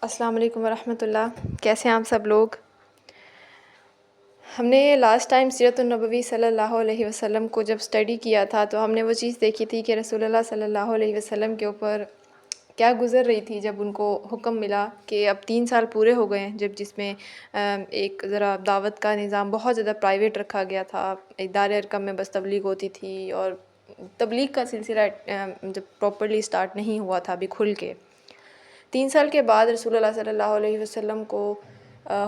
السلام علیکم ورحمۃ اللہ. کیسے ہیں آپ سب لوگ؟ ہم نے لاسٹ ٹائم سیرت النبوی صلی اللہ علیہ وسلم کو جب اسٹڈی کیا تھا تو ہم نے وہ چیز دیکھی تھی کہ رسول اللہ صلی اللہ علیہ وسلم کے اوپر کیا گزر رہی تھی جب ان کو حکم ملا کہ اب 3 سال پورے ہو گئے ہیں، جس میں ایک ذرا دعوت کا نظام بہت زیادہ پرائیویٹ رکھا گیا تھا. دار ارقم میں بس تبلیغ ہوتی تھی اور تبلیغ کا سلسلہ جب پراپرلی اسٹارٹ نہیں ہوا تھا ابھی کھل کے. 3 سال کے بعد رسول اللہ صلی اللہ علیہ وسلم کو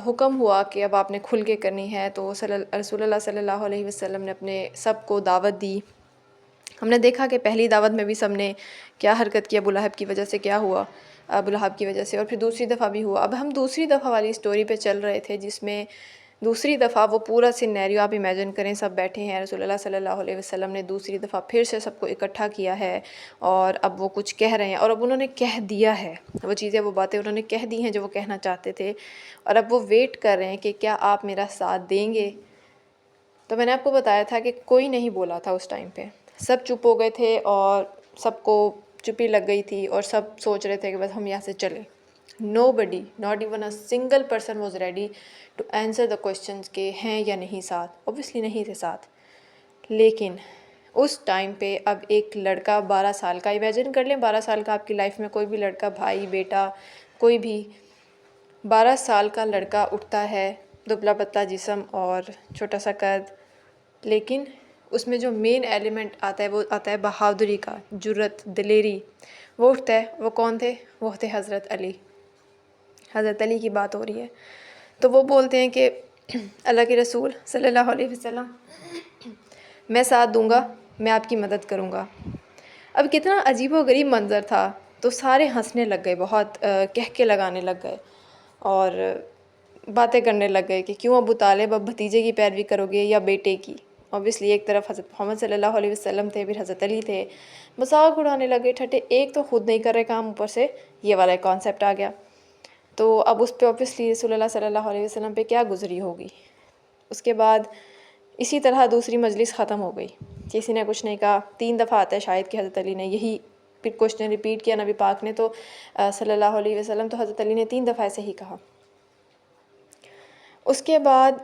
حکم ہوا کہ اب آپ نے کھل کے کرنی ہے، تو رسول اللہ صلی اللہ علیہ وسلم نے اپنے سب کو دعوت دی. ہم نے دیکھا کہ پہلی دعوت میں بھی سب نے کیا حرکت کی، ابو لہب کی وجہ سے کیا ہوا، ابو لہب کی وجہ سے، اور پھر دوسری دفعہ بھی ہوا. اب ہم دوسری دفعہ والی سٹوری پہ چل رہے تھے جس میں دوسری دفعہ وہ پورا سینیریو آپ امیجن کریں، سب بیٹھے ہیں، رسول اللہ صلی اللہ علیہ وسلم نے دوسری دفعہ پھر سے سب کو اکٹھا کیا ہے اور اب وہ کچھ کہہ رہے ہیں، اور اب انہوں نے کہہ دیا ہے وہ چیزیں، وہ باتیں انہوں نے کہہ دی ہیں جو وہ کہنا چاہتے تھے، اور اب وہ ویٹ کر رہے ہیں کہ کیا آپ میرا ساتھ دیں گے. تو میں نے آپ کو بتایا تھا کہ کوئی نہیں بولا تھا اس ٹائم پہ، سب چپ ہو گئے تھے اور سب کو چپی لگ گئی تھی اور سب سوچ رہے تھے کہ بس ہم یہاں سے چلیں. Nobody, not even a single person was ready to answer the questions کہ ہیں یا نہیں ساتھ. Obviously نہیں تھے ساتھ. لیکن اس ٹائم پہ اب ایک لڑکا 12 سال کا، امیجن کر لیں 12 سال کا آپ کی لائف میں کوئی بھی لڑکا، بھائی، بیٹا، کوئی بھی 12 سال کا لڑکا اٹھتا ہے، دبلا پتلا جسم اور چھوٹا سا قد، لیکن اس میں جو مین ایلیمنٹ آتا ہے وہ آتا ہے بہادری کا، جرت، دلیری. وہ اٹھتا ہے. وہ کون تھے؟ وہ تھے حضرت علی. حضرت علی کی بات ہو رہی ہے. تو وہ بولتے ہیں کہ اللہ کے رسول صلی اللہ علیہ وسلم، میں ساتھ دوں گا، میں آپ کی مدد کروں گا. اب کتنا عجیب و غریب منظر تھا. تو سارے ہنسنے لگ گئے، بہت کہکے لگانے لگ گئے اور باتیں کرنے لگ گئے کہ کیوں ابو طالب اب بھتیجے کی پیروی کرو گے یا بیٹے کی. اوبیسلی ایک طرف حضرت محمد صلی اللہ علیہ وسلم تھے، پھر حضرت علی تھے. مذاق اڑانے لگے ٹھٹے، ایک تو خود نہیں کر رہے کام، اوپر سے یہ والا کانسیپٹ آ گیا. تو اب اس پہ اوبیسلی رسول اللہ صلی اللہ علیہ وسلم پہ کیا گزری ہوگی. اس کے بعد اسی طرح دوسری مجلس ختم ہو گئی. کسی نے کچھ نہیں کہا. 3 دفعہ آتا ہے شاید کہ حضرت علی نے یہی پھر کوشچن ریپیٹ کیا نبی پاک نے، تو صلی اللہ علیہ وسلم، تو حضرت علی نے 3 دفعہ ایسے ہی کہا. اس کے بعد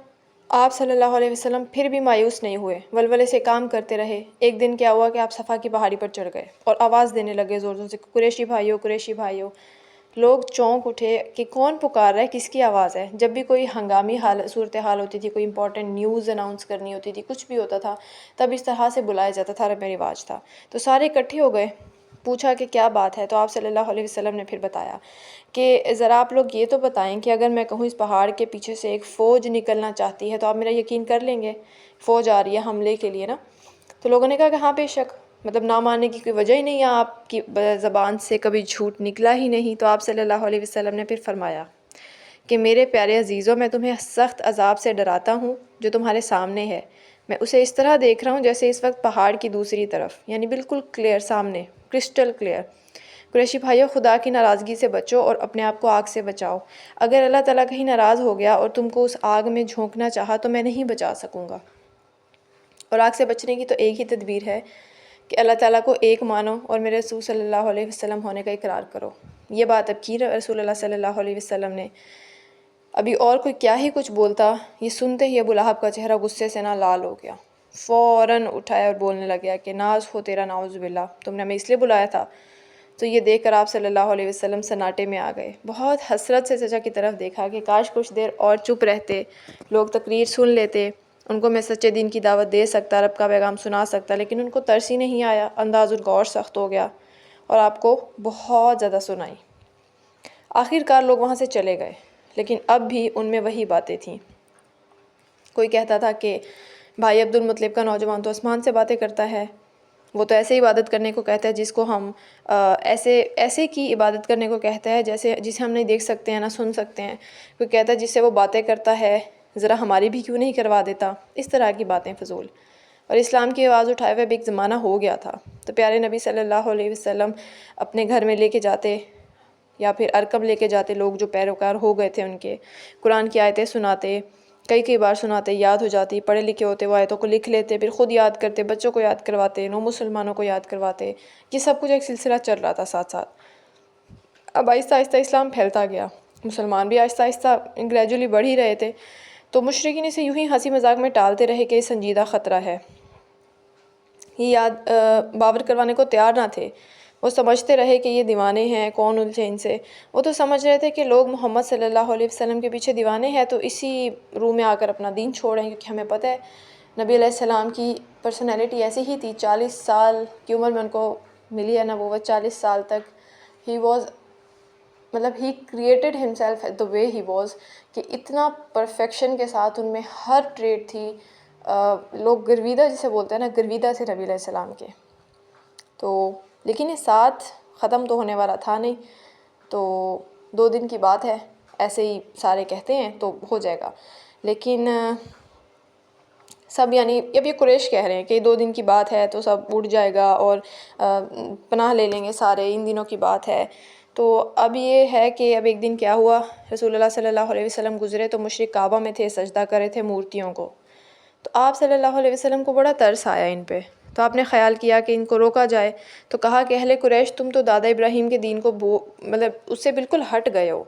آپ صلی اللہ علیہ وسلم پھر بھی مایوس نہیں ہوئے، ولولے سے کام کرتے رہے. ایک دن کیا ہوا کہ آپ صفا کی پہاڑی پر چڑھ گئے اور آواز دینے لگے زور زور سے، قریشی بھائیو، قریشی بھائیو. لوگ چونک اٹھے کہ کون پکار رہا ہے، کس کی آواز ہے. جب بھی کوئی ہنگامی صورتحال ہوتی تھی، کوئی امپورٹنٹ نیوز اناؤنس کرنی ہوتی تھی، کچھ بھی ہوتا تھا، تب اس طرح سے بلایا جاتا تھا، رسم رواج تھا. تو سارے اکٹھے ہو گئے، پوچھا کہ کیا بات ہے. تو آپ صلی اللہ علیہ وسلم نے پھر بتایا کہ ذرا آپ لوگ یہ تو بتائیں کہ اگر میں کہوں اس پہاڑ کے پیچھے سے ایک فوج نکلنا چاہتی ہے تو آپ میرا یقین کر لیں گے؟ فوج آ رہی ہے حملے کے لیے نا. تو لوگوں نے کہا کہ ہاں بے شک، مطلب نہ ماننے کی کوئی وجہ ہی نہیں ہے، آپ کی زبان سے کبھی جھوٹ نکلا ہی نہیں. تو آپ صلی اللہ علیہ وسلم نے پھر فرمایا کہ میرے پیارے عزیزوں، میں تمہیں سخت عذاب سے ڈراتا ہوں جو تمہارے سامنے ہے. میں اسے اس طرح دیکھ رہا ہوں جیسے اس وقت پہاڑ کی دوسری طرف، یعنی بالکل کلیئر سامنے، کرسٹل کلیئر. قریشی بھائیو، خدا کی ناراضگی سے بچو اور اپنے آپ کو آگ سے بچاؤ. اگر اللہ تعالیٰ کہیں ناراض ہو گیا اور تم کو اس آگ میں جھونکنا چاہا تو میں نہیں بچا سکوں گا. اور آگ سے بچنے کی تو ایک ہی تدبیر ہے کہ اللہ تعالیٰ کو ایک مانو اور میرے رسول صلی اللہ علیہ وسلم ہونے کا اقرار کرو. یہ بات اب کی رسول اللہ صلی اللہ علیہ وسلم نے. ابھی اور کوئی کیا ہی کچھ بولتا، یہ سنتے ہی ابو لہب کا چہرہ غصے سے نہ لال ہو گیا. فوراً اٹھایا اور بولنے لگ گیا کہ ناز ہو تیرا، نعوذ باللہ، تم نے ہمیں اس لیے بلایا تھا. تو یہ دیکھ کر آپ صلی اللہ علیہ وسلم سناٹے میں آ گئے. بہت حسرت سے چچا کی طرف دیکھا کہ کاش کچھ دیر اور چپ رہتے، لوگ تقریر سن لیتے، ان کو میں سچے دین کی دعوت دے سکتا، رب کا پیغام سنا سکتا، لیکن ان کو ترس ہی نہیں آیا. انداز ان کا اور سخت ہو گیا اور آپ کو بہت زیادہ سنائی. آخر کار لوگ وہاں سے چلے گئے، لیکن اب بھی ان میں وہی باتیں تھیں. کوئی کہتا تھا کہ بھائی عبد المطلب کا نوجوان تو آسمان سے باتیں کرتا ہے، وہ تو ایسے عبادت کرنے کو کہتا ہے جس کو ہم ایسے کی عبادت کرنے کو کہتا ہے جسے ہم نہیں دیکھ سکتے ہیں نہ سن سکتے ہیں. کوئی کہتا ہے جس سے وہ باتیں کرتا ہے ذرا ہماری بھی کیوں نہیں کروا دیتا. اس طرح کی باتیں فضول. اور اسلام کی آواز اٹھائے ہوئے بھی ایک زمانہ ہو گیا تھا. تو پیارے نبی صلی اللہ علیہ وسلم اپنے گھر میں لے کے جاتے یا پھر ارقم لے کے جاتے لوگ جو پیروکار ہو گئے تھے ان کے، قرآن کی آیتیں سناتے، کئی بار سناتے، یاد ہو جاتی، پڑھے لکھے ہوتے، وہ آیتوں کو لکھ لیتے، پھر خود یاد کرتے، بچوں کو یاد کرواتے، نو مسلمانوں کو یاد کرواتے. یہ سب کچھ ایک سلسلہ چل رہا تھا ساتھ ساتھ. اب آہستہ آہستہ اسلام پھیلتا گیا. مسلمان بھی آہستہ آہستہ گریجولی بڑھ ہی رہے تھے، تو مشرکین اسے یوں ہی ہنسی مذاق میں ٹالتے رہے کہ یہ سنجیدہ خطرہ ہے، یہ باور کروانے کو تیار نہ تھے۔ وہ سمجھتے رہے کہ یہ دیوانے ہیں، کون الجھے ان سے۔ وہ تو سمجھ رہے تھے کہ لوگ محمد صلی اللہ علیہ وسلم کے پیچھے دیوانے ہیں، تو اسی روح میں آ کر اپنا دین چھوڑیں، کیونکہ ہمیں پتہ ہے نبی علیہ السلام کی پرسنالٹی ایسی ہی تھی۔ 40 سال کی عمر میں ان کو ملی ہے نبوت، 40 سال تک ہی واز، مطلب he created himself the way he was, کہ اتنا پرفیکشن کے ساتھ ان میں ہر ٹریٹ تھی۔ لوگ گرویدہ جسے بولتے ہیں نا، گرویدہ سے نبی علیہ السلام کے، تو لیکن یہ ساتھ ختم تو ہونے والا تھا نہیں، تو 2 دن کی بات ہے، ایسے ہی سارے کہتے ہیں تو ہو جائے گا۔ لیکن سب یعنی اب یہ قریش کہہ رہے ہیں کہ 2 دن کی بات ہے تو سب اٹھ جائے گا اور پناہ لے لیں گے سارے، ان دنوں کی بات ہے۔ تو اب یہ ہے کہ اب ایک دن کیا ہوا، رسول اللہ صلی اللہ علیہ وسلم گزرے تو مشرک کعبہ میں تھے، سجدہ کر رہے تھے مورتیوں کو، تو آپ صلی اللہ علیہ وسلم کو بڑا ترس آیا ان پہ، تو آپ نے خیال کیا کہ ان کو روکا جائے، تو کہا کہ اہل قریش تم تو دادا ابراہیم کے دین کو مطلب اس سے بالکل ہٹ گئے ہو،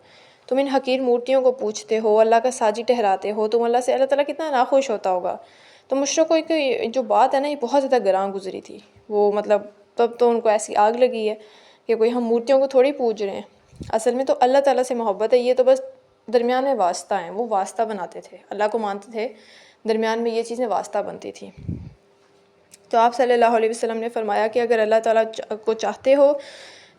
تم ان حقیر مورتیوں کو پوجتے ہو، اللہ کا ساجی ٹھہراتے ہو، تم اللہ سے، اللہ تعالیٰ کتنا ناخوش ہوتا ہوگا۔ تو مشرکوں کی جو بات ہے نا، یہ بہت زیادہ گراں گزری تھی، وہ مطلب تب تو ان کو ایسی آگ لگی ہے کہ کوئی ہم مورتیوں کو تھوڑی پوج رہے ہیں، اصل میں تو اللہ تعالیٰ سے محبت ہے، یہ تو بس درمیان میں واسطہ ہیں، وہ واسطہ بناتے تھے، اللہ کو مانتے تھے، درمیان میں یہ چیزیں واسطہ بنتی تھیں۔ تو آپ صلی اللہ علیہ وسلم نے فرمایا کہ اگر اللہ تعالیٰ کو چاہتے ہو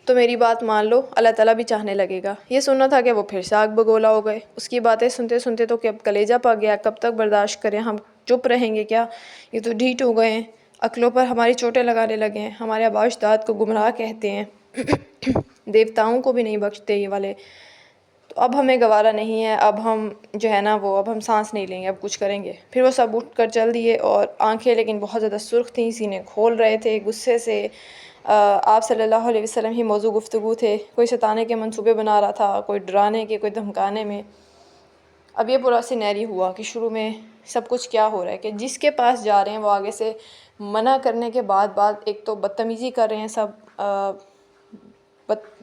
تو میری بات مان لو، اللہ تعالیٰ بھی چاہنے لگے گا۔ یہ سننا تھا کہ وہ پھر سے آگ بگولا ہو گئے، اس کی باتیں سنتے سنتے تو کہ اب کلیجہ پک گیا، کب تک برداشت کریں، ہم چپ رہیں گے کیا، یہ تو ڈھیٹ ہو گئے ہیں، عقلوں پر ہماری چوٹیں لگانے لگے ہیں، ہمارے آباء و اجداد کو گمراہ کہتے ہیں، دیوتاؤں کو بھی نہیں بخشتے یہ والے، تو اب ہمیں گوارا نہیں ہے، اب ہم جو ہے نا وہ اب ہم سانس نہیں لیں گے، اب کچھ کریں گے۔ پھر وہ سب اٹھ کر چل دیے، اور آنکھیں لیکن بہت زیادہ سرخ تھیں، سینے کھول رہے تھے غصے سے۔ آپ صلی اللہ علیہ وسلم ہی موضوع گفتگو تھے، کوئی ستانے کے منصوبے بنا رہا تھا، کوئی ڈرانے کے، کوئی دھمکانے میں۔ اب یہ پورا سینیری ہوا کہ شروع میں سب کچھ کیا ہو رہا ہے کہ جس کے پاس جا رہے ہیں وہ آگے سے منع کرنے کے بعد ایک تو بدتمیزی کر رہے ہیں سب،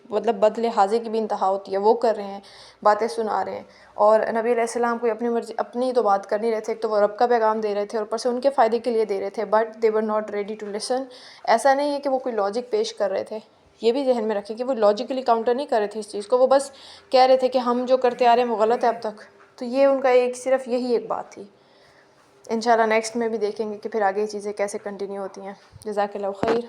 مطلب بد لحاظی کی بھی انتہا ہوتی ہے، وہ کر رہے ہیں، باتیں سنا رہے ہیں، اور نبی علیہ السلام کوئی اپنی مرضی اپنی تو بات کر نہیں رہے تھے، ایک تو وہ رب کا پیغام دے رہے تھے اور اوپر سے ان کے فائدے کے لیے دے رہے تھے، but they were not ready to listen. ایسا نہیں ہے کہ وہ کوئی لاجک پیش کر رہے تھے، یہ بھی ذہن میں رکھیں کہ وہ لاجیکلی کاؤنٹر نہیں کر رہے تھے اس چیز کو، وہ بس کہہ رہے تھے کہ ہم جو کرتے آ رہے ہیں وہ غلط ہے اب تک۔ تو یہ ان کا صرف یہی ایک بات تھی۔ انشاءاللہ نیکسٹ میں بھی دیکھیں گے کہ پھر آگے یہ چیزیں کیسے کنٹینیو ہوتی ہیں۔ جزاک اللہ خیر۔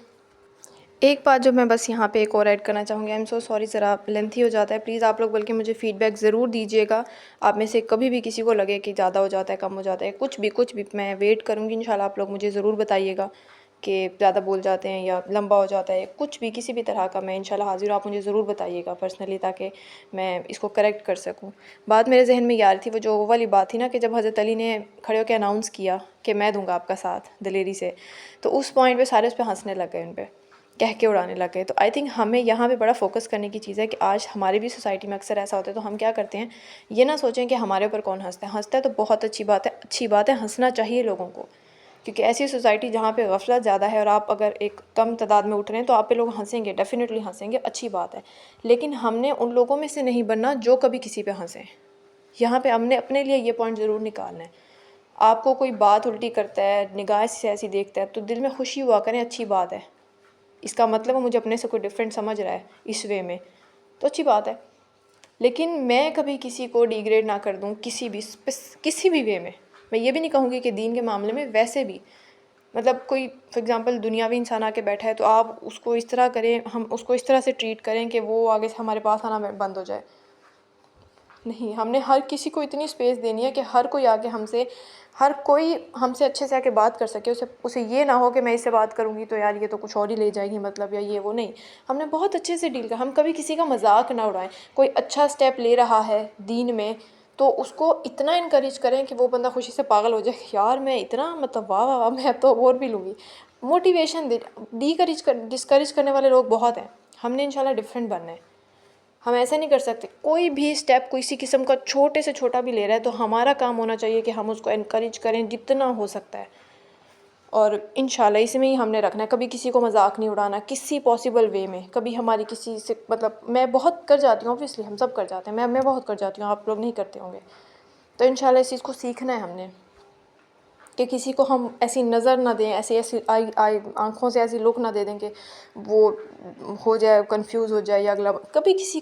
ایک بات جو میں بس یہاں پہ ایک اور ایڈ کرنا چاہوں گی، آئی ایم سو سوری، ذرا لینتھی ہو جاتا ہے، پلیز آپ لوگ بلکہ مجھے فیڈ بیک ضرور دیجیے گا، آپ میں سے کبھی بھی کسی کو لگے کہ زیادہ ہو جاتا ہے، کم ہو جاتا ہے، کچھ بھی میں ویٹ کروں گی، انشاءاللہ آپ لوگ مجھے ضرور بتائیے گا کہ زیادہ بول جاتے ہیں یا لمبا ہو جاتا ہے، کچھ بھی کسی بھی طرح کا میں انشاءاللہ حاضر ہوں، آپ مجھے ضرور بتائیے گا پرسنلی تاکہ میں اس کو کریکٹ کر سکوں۔ بات میرے ذہن میں یاد تھی، وہ جو والی بات تھی نا کہ جب حضرت علی نے کھڑے ہو کے اناؤنس کیا کہ میں دوں گا آپ کا ساتھ دلیری سے، تو اس پوائنٹ پہ سارے اس پہ ہنسنے لگ گئے، ان پہ کہہ کے اڑانے لگ گئے۔ تو آئی تھنک ہمیں یہاں پہ بڑا فوکس کرنے کی چیز ہے کہ آج ہماری بھی سوسائٹی میں اکثر ایسا ہوتا ہے، تو ہم کیا کرتے ہیں، یہ نہ سوچیں کہ ہمارے اوپر کون ہنستا ہے تو بہت اچھی بات ہے، ہنسنا چاہیے لوگوں کو، کیونکہ ایسی سوسائٹی جہاں پہ غفلت زیادہ ہے اور آپ اگر ایک کم تعداد میں اٹھ رہے ہیں تو آپ پہ لوگ ہنسیں گے، ڈیفینیٹلی ہنسیں گے، اچھی بات ہے، لیکن ہم نے ان لوگوں میں سے نہیں بننا جو کبھی کسی پہ ہنسیں۔ یہاں پہ ہم نے اپنے لیے یہ پوائنٹ ضرور نکالنا ہے۔ آپ کو کوئی بات الٹی کرتا ہے، نگاہ سے ایسی دیکھتا ہے، تو دل میں خوشی ہوا کریں، اچھی بات ہے، اس کا مطلب وہ مجھے اپنے سے کوئی ڈیفرنٹ سمجھ رہا ہے اس وے میں، تو اچھی بات ہے، لیکن میں کبھی کسی کو ڈیگریڈ نہ کر دوں کسی بھی وے میں یہ بھی نہیں کہوں گی کہ دین کے معاملے میں، ویسے بھی مطلب کوئی فار ایگزامپل دنیاوی انسان آ کے بیٹھا ہے تو آپ اس کو اس طرح کریں، ہم اس کو اس طرح سے ٹریٹ کریں کہ وہ آگے سے ہمارے پاس آنا بند ہو جائے، نہیں، ہم نے ہر کسی کو اتنی اسپیس دینی ہے کہ ہر کوئی ہم سے اچھے سے آ کے بات کر سکے، اسے یہ نہ ہو کہ میں اس سے بات کروں گی تو یار یہ تو کچھ اور ہی لے جائے گی مطلب، یا یہ وہ نہیں، ہم نے بہت اچھے سے ڈیل کر، ہم کبھی کسی کا مذاق نہ اڑائیں، کوئی اچھا سٹیپ لے رہا ہے دین میں تو اس کو اتنا انکریج کریں کہ وہ بندہ خوشی سے پاگل ہو جائے، یار میں اتنا مطلب واہ واہ میں تو اور بھی لوں گی، موٹیویشن ڈسکریج کرنے والے لوگ بہت ہیں، ہم نے انشاءاللہ ڈفرینٹ بننا ہے، ہم ایسے نہیں کر سکتے، کوئی بھی سٹیپ کسی قسم کا چھوٹے سے چھوٹا بھی لے رہا ہے تو ہمارا کام ہونا چاہیے کہ ہم اس کو انکریج کریں جتنا ہو سکتا ہے، اور انشاءاللہ اس میں ہی ہم نے رکھنا ہے. کبھی کسی کو مذاق نہیں اڑانا کسی پاسبل وے میں. کبھی ہماری کسی سے مطلب میں بہت کر جاتی ہوں اوبویسلی ہم سب کر جاتے ہیں, میں بہت کر جاتی ہوں, آپ لوگ نہیں کرتے ہوں گے. تو انشاءاللہ اس چیز کو سیکھنا ہے ہم نے کہ کسی کو ہم ایسی نظر نہ دیں, ایسی آنکھوں سے ایسی لک نہ دے دیں کہ وہ ہو جائے کنفیوز ہو جائے یا اگلا. کبھی کسی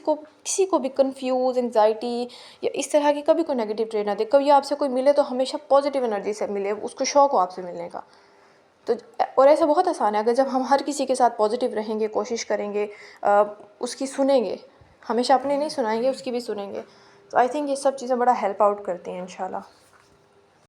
کو بھی کنفیوز انگزائٹی یا اس طرح کی کبھی کوئی نیگیٹو ٹریٹ نہ دے. کبھی آپ سے کوئی ملے تو ہمیشہ پازیٹیو انرجی سے ملے, اس کو شوق ہو آپ سے ملنے کا. تو اور ایسا بہت آسان ہے, اگر جب ہم ہر کسی کے ساتھ پازیٹیو رہیں گے, کوشش کریں گے, اس کی سنیں گے, ہمیشہ اپنے نہیں سنائیں گے, اس کی بھی سنیں گے, تو آئی تھنک یہ سب چیزیں بڑا ہیلپ آؤٹ کرتی ہیں انشاءاللہ.